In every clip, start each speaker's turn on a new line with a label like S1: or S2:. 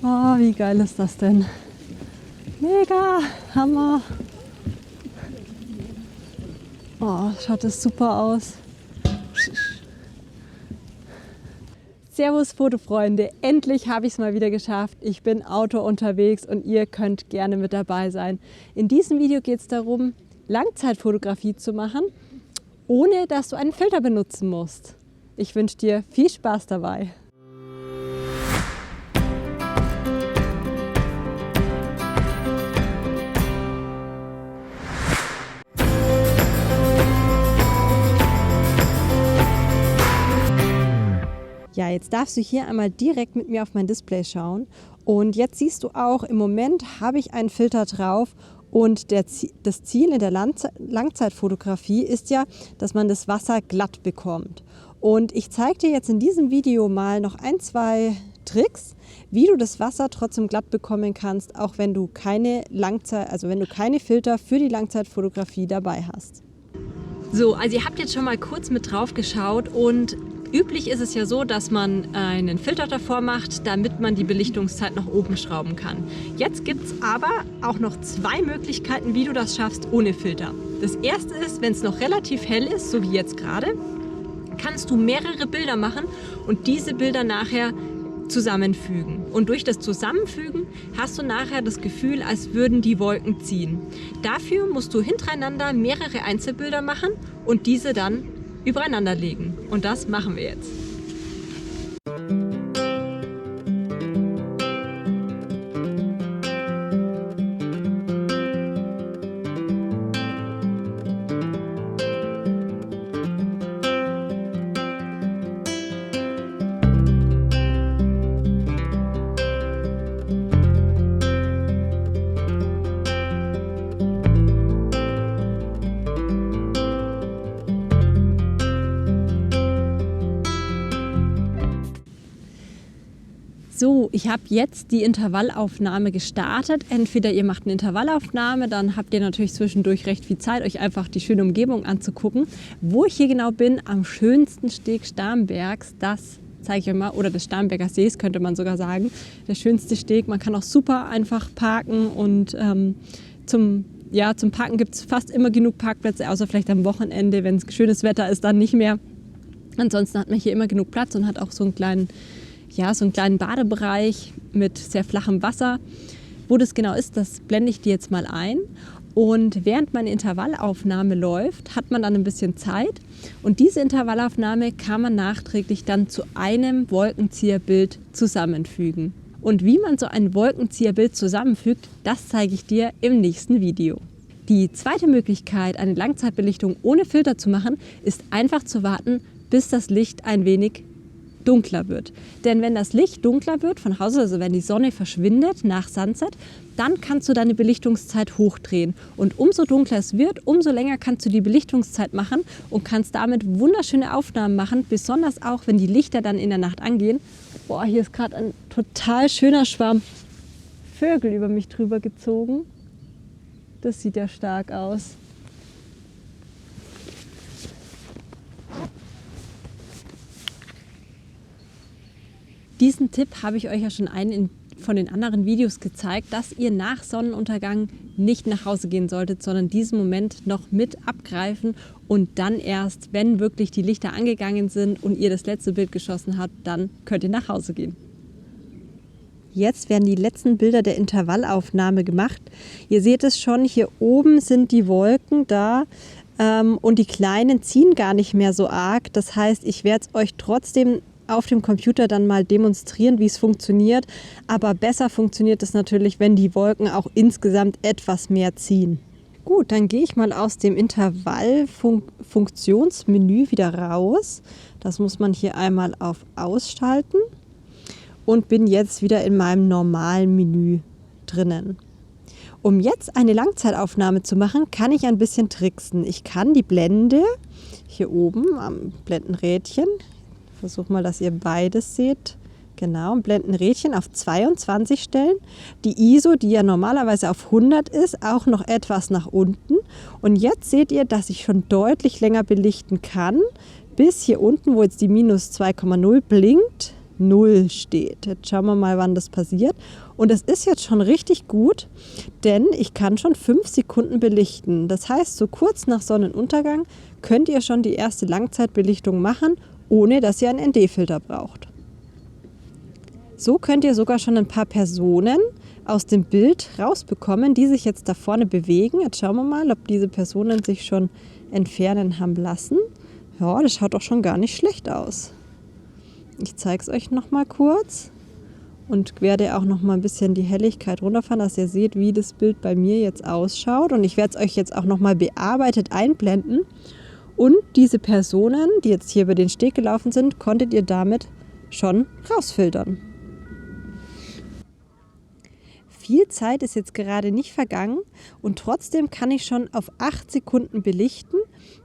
S1: Oh, wie geil ist das denn? Mega, Hammer. Oh, schaut das super aus. Servus Fotofreunde, endlich habe ich es mal wieder geschafft. Ich bin Outdoor unterwegs und ihr könnt gerne mit dabei sein. In diesem Video geht es darum, Langzeitfotografie zu machen, ohne dass du einen Filter benutzen musst. Ich wünsche dir viel Spaß dabei. Ja, jetzt darfst du hier einmal direkt mit mir auf mein Display schauen und jetzt siehst du auch, im Moment habe ich einen Filter drauf und das Ziel in der Langzeitfotografie ist ja, dass man das Wasser glatt bekommt. Und ich zeige dir jetzt in diesem Video mal noch ein, zwei Tricks, wie du das Wasser trotzdem glatt bekommen kannst, auch wenn du keine Filter für die Langzeitfotografie dabei hast. So, also ihr habt jetzt schon mal kurz mit drauf geschaut und üblich ist es ja so, dass man einen Filter davor macht, damit man die Belichtungszeit nach oben schrauben kann. Jetzt gibt es aber auch noch zwei Möglichkeiten, wie du das schaffst ohne Filter. Das erste ist, wenn es noch relativ hell ist, so wie jetzt gerade, kannst du mehrere Bilder machen und diese Bilder nachher zusammenfügen. Und durch das Zusammenfügen hast du nachher das Gefühl, als würden die Wolken ziehen. Dafür musst du hintereinander mehrere Einzelbilder machen und diese dann übereinander legen. Und das machen wir jetzt. So, ich habe jetzt die Intervallaufnahme gestartet. Entweder ihr macht eine Intervallaufnahme, dann habt ihr natürlich zwischendurch recht viel Zeit, euch einfach die schöne Umgebung anzugucken. Wo ich hier genau bin, am schönsten Steg Starnbergs, das zeige ich euch mal, oder des Starnberger Sees könnte man sogar sagen. Der schönste Steg, man kann auch super einfach parken und zum Parken gibt es fast immer genug Parkplätze, außer vielleicht am Wochenende, wenn es schönes Wetter ist, dann nicht mehr. Ansonsten hat man hier immer genug Platz und hat auch so einen kleinen Badebereich mit sehr flachem Wasser. Wo das genau ist, das blende ich dir jetzt mal ein. Und während meine Intervallaufnahme läuft, hat man dann ein bisschen Zeit. Und diese Intervallaufnahme kann man nachträglich dann zu einem Wolkenzieherbild zusammenfügen. Und wie man so ein Wolkenzieherbild zusammenfügt, das zeige ich dir im nächsten Video. Die zweite Möglichkeit, eine Langzeitbelichtung ohne Filter zu machen, ist einfach zu warten, bis das Licht ein wenig dunkler wird. Denn wenn das Licht dunkler wird von Hause, also wenn die Sonne verschwindet nach Sunset, dann kannst du deine Belichtungszeit hochdrehen. Und umso dunkler es wird, umso länger kannst du die Belichtungszeit machen und kannst damit wunderschöne Aufnahmen machen, besonders auch, wenn die Lichter dann in der Nacht angehen. Boah, hier ist gerade ein total schöner Schwarm Vögel über mich drüber gezogen. Das sieht ja stark aus. Diesen Tipp habe ich euch ja schon von den anderen Videos gezeigt, dass ihr nach Sonnenuntergang nicht nach Hause gehen solltet, sondern diesen Moment noch mit abgreifen und dann erst, wenn wirklich die Lichter angegangen sind und ihr das letzte Bild geschossen habt, dann könnt ihr nach Hause gehen. Jetzt werden die letzten Bilder der Intervallaufnahme gemacht. Ihr seht es schon, hier oben sind die Wolken da und die kleinen ziehen gar nicht mehr so arg. Das heißt, ich werde es euch trotzdem auf dem Computer dann mal demonstrieren, wie es funktioniert. Aber besser funktioniert es natürlich, wenn die Wolken auch insgesamt etwas mehr ziehen. Gut, dann gehe ich mal aus dem Intervallfunktionsmenü wieder raus. Das muss man hier einmal auf Ausschalten und bin jetzt wieder in meinem normalen Menü drinnen. Um jetzt eine Langzeitaufnahme zu machen, kann ich ein bisschen tricksen. Ich kann die Blende hier oben am Blendenrädchen, versuche mal, dass ihr beides seht. Genau, ein Blendenrädchen auf 22 stellen. Die ISO, die ja normalerweise auf 100 ist, auch noch etwas nach unten. Und jetzt seht ihr, dass ich schon deutlich länger belichten kann. Bis hier unten, wo jetzt die minus 2,0 blinkt, 0 steht. Jetzt schauen wir mal, wann das passiert. Und es ist jetzt schon richtig gut, denn ich kann schon 5 Sekunden belichten. Das heißt, so kurz nach Sonnenuntergang könnt ihr schon die erste Langzeitbelichtung machen, ohne dass ihr einen ND-Filter braucht. So könnt ihr sogar schon ein paar Personen aus dem Bild rausbekommen, die sich jetzt da vorne bewegen. Jetzt schauen wir mal, ob diese Personen sich schon entfernen haben lassen. Ja, das schaut doch schon gar nicht schlecht aus. Ich zeige es euch noch mal kurz und werde auch noch mal ein bisschen die Helligkeit runterfahren, dass ihr seht, wie das Bild bei mir jetzt ausschaut. Und ich werde es euch jetzt auch noch mal bearbeitet einblenden. Und diese Personen, die jetzt hier über den Steg gelaufen sind, konntet ihr damit schon rausfiltern. Viel Zeit ist jetzt gerade nicht vergangen und trotzdem kann ich schon auf 8 Sekunden belichten,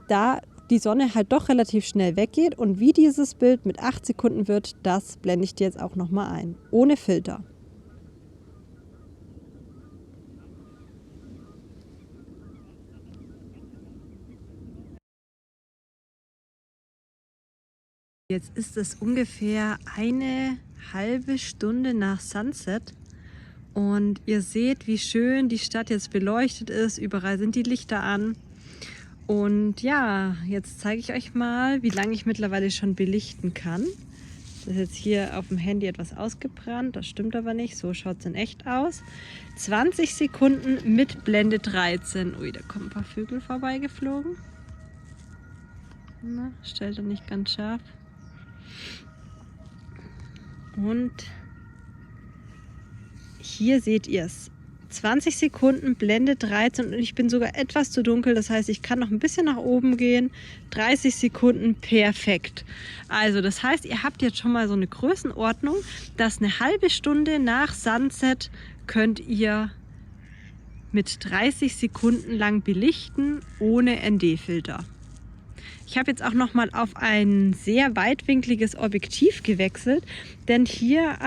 S1: da die Sonne halt doch relativ schnell weggeht. Und wie dieses Bild mit 8 Sekunden wird, das blende ich dir jetzt auch nochmal ein, ohne Filter. Jetzt ist es ungefähr eine halbe Stunde nach Sunset. Und ihr seht, wie schön die Stadt jetzt beleuchtet ist. Überall sind die Lichter an. Und ja, jetzt zeige ich euch mal, wie lange ich mittlerweile schon belichten kann. Das ist jetzt hier auf dem Handy etwas ausgebrannt. Das stimmt aber nicht. So schaut es in echt aus. 20 Sekunden mit Blende 13. Ui, da kommen ein paar Vögel vorbeigeflogen. Na, stellt er nicht ganz scharf. Und hier seht ihr es. 20 Sekunden, Blende 13 und ich bin sogar etwas zu dunkel. Das heißt, ich kann noch ein bisschen nach oben gehen. 30 Sekunden, perfekt. Also das heißt, ihr habt jetzt schon mal so eine Größenordnung, dass eine halbe Stunde nach Sunset könnt ihr mit 30 Sekunden lang belichten, ohne ND-Filter. Ich habe jetzt auch noch mal auf ein sehr weitwinkliges Objektiv gewechselt, denn hier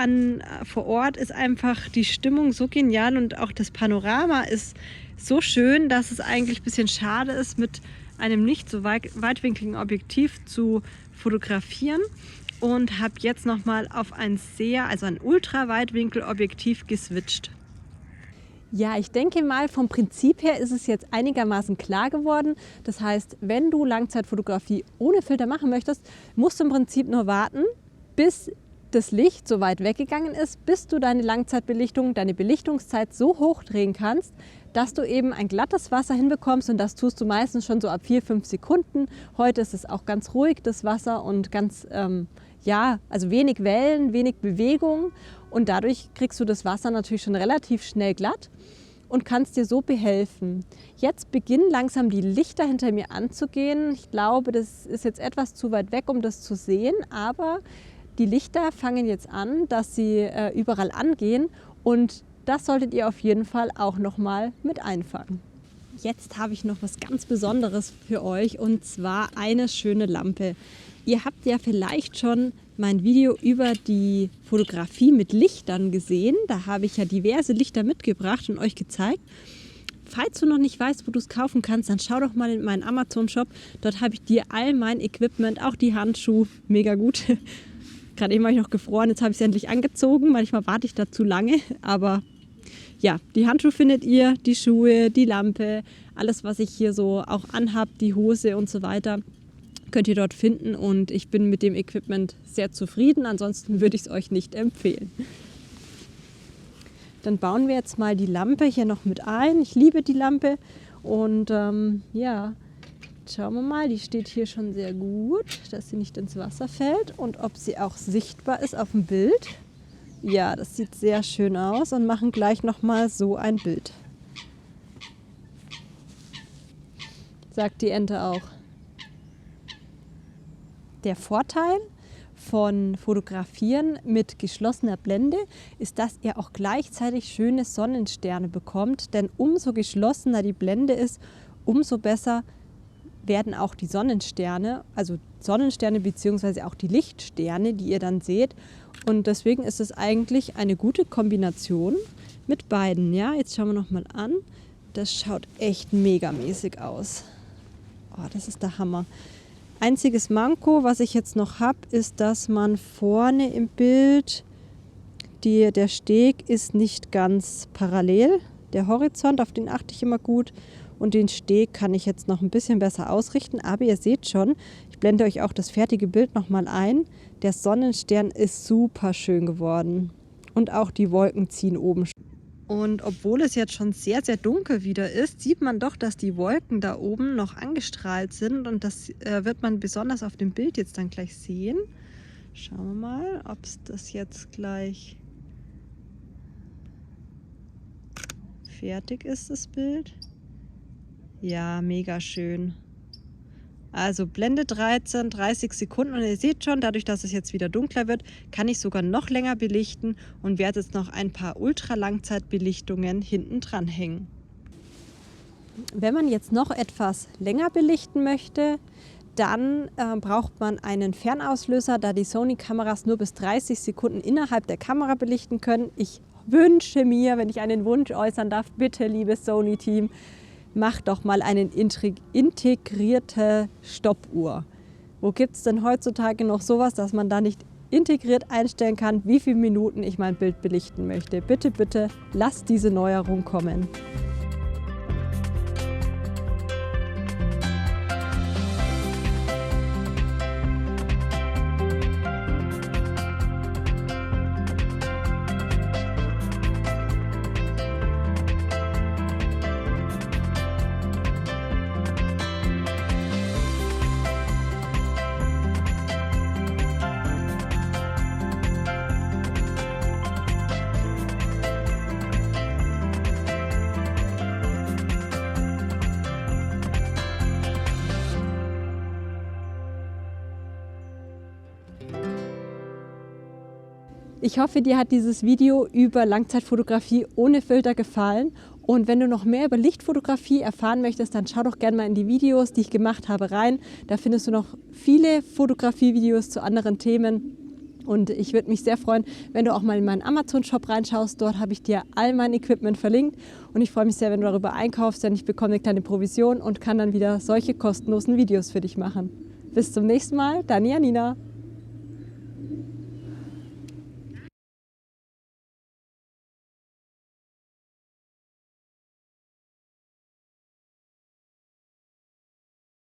S1: vor Ort ist einfach die Stimmung so genial und auch das Panorama ist so schön, dass es eigentlich ein bisschen schade ist, mit einem nicht so weitwinkligen Objektiv zu fotografieren, und habe jetzt noch mal auf ein Ultra-Weitwinkel-Objektiv geswitcht. Ja, ich denke mal, vom Prinzip her ist es jetzt einigermaßen klar geworden. Das heißt, wenn du Langzeitfotografie ohne Filter machen möchtest, musst du im Prinzip nur warten, bis das Licht so weit weggegangen ist, bis du deine Langzeitbelichtung, deine Belichtungszeit so hochdrehen kannst, dass du eben ein glattes Wasser hinbekommst, und das tust du meistens schon so ab 4-5 Sekunden. Heute ist es auch ganz ruhig, das Wasser, und ganz, also wenig Wellen, wenig Bewegung, und dadurch kriegst du das Wasser natürlich schon relativ schnell glatt und kannst dir so behelfen. Jetzt beginnen langsam die Lichter hinter mir anzugehen. Ich glaube, das ist jetzt etwas zu weit weg, um das zu sehen, aber die Lichter fangen jetzt an, dass sie überall angehen, und das solltet ihr auf jeden Fall auch noch mal mit einfangen. Jetzt habe ich noch was ganz Besonderes für euch, und zwar eine schöne Lampe. Ihr habt ja vielleicht schon mein Video über die Fotografie mit Lichtern gesehen. Da habe ich ja diverse Lichter mitgebracht und euch gezeigt. Falls du noch nicht weißt, wo du es kaufen kannst, dann schau doch mal in meinen Amazon-Shop. Dort habe ich dir all mein Equipment, auch die Handschuhe, mega gut. Gerade eben war ich noch gefroren, jetzt habe ich es endlich angezogen. Manchmal warte ich da zu lange, aber ja, die Handschuhe findet ihr, die Schuhe, die Lampe, alles, was ich hier so auch anhab, die Hose und so weiter, könnt ihr dort finden, und ich bin mit dem Equipment sehr zufrieden. Ansonsten würde ich es euch nicht empfehlen. Dann bauen wir jetzt mal die Lampe hier noch mit ein. Ich liebe die Lampe, und ja, schauen wir mal, die steht hier schon sehr gut, dass sie nicht ins Wasser fällt, und ob sie auch sichtbar ist auf dem Bild. Ja, das sieht sehr schön aus, und machen gleich noch mal so ein Bild. Sagt die Ente auch. Der Vorteil von Fotografieren mit geschlossener Blende ist, dass ihr auch gleichzeitig schöne Sonnensterne bekommt, denn umso geschlossener die Blende ist, umso besser werden auch die Sonnensterne, also Sonnensterne bzw. auch die Lichtsterne, die ihr dann seht. Und deswegen ist es eigentlich eine gute Kombination mit beiden. Ja, jetzt schauen wir noch mal an. Das schaut echt megamäßig aus. Oh, das ist der Hammer. Einziges Manko, was ich jetzt noch habe, ist, dass man vorne im Bild, der Steg ist nicht ganz parallel. Der Horizont, auf den achte ich immer gut. Und den Steg kann ich jetzt noch ein bisschen besser ausrichten. Aber ihr seht schon, ich blende euch auch das fertige Bild nochmal ein. Der Sonnenstern ist super schön geworden. Und auch die Wolken ziehen oben. Und obwohl es jetzt schon sehr, sehr dunkel wieder ist, sieht man doch, dass die Wolken da oben noch angestrahlt sind. Und das wird man besonders auf dem Bild jetzt dann gleich sehen. Schauen wir mal, ob es das jetzt gleich fertig ist, das Bild. Ja, mega schön. Also Blende 13, 30 Sekunden und ihr seht schon, dadurch, dass es jetzt wieder dunkler wird, kann ich sogar noch länger belichten und werde jetzt noch ein paar Ultralangzeitbelichtungen hinten dran hängen. Wenn man jetzt noch etwas länger belichten möchte, dann braucht man einen Fernauslöser, da die Sony-Kameras nur bis 30 Sekunden innerhalb der Kamera belichten können. Ich wünsche mir, wenn ich einen Wunsch äußern darf, bitte, liebes Sony-Team, macht doch mal eine integrierte Stoppuhr. Wo gibt es denn heutzutage noch sowas, dass man da nicht integriert einstellen kann, wie viele Minuten ich mein Bild belichten möchte? Bitte, bitte, lasst diese Neuerung kommen. Ich hoffe, dir hat dieses Video über Langzeitfotografie ohne Filter gefallen. Und wenn du noch mehr über Lichtfotografie erfahren möchtest, dann schau doch gerne mal in die Videos, die ich gemacht habe, rein. Da findest du noch viele Fotografie-Videos zu anderen Themen. Und ich würde mich sehr freuen, wenn du auch mal in meinen Amazon-Shop reinschaust. Dort habe ich dir all mein Equipment verlinkt. Und ich freue mich sehr, wenn du darüber einkaufst, denn ich bekomme eine kleine Provision und kann dann wieder solche kostenlosen Videos für dich machen. Bis zum nächsten Mal, deine Janina.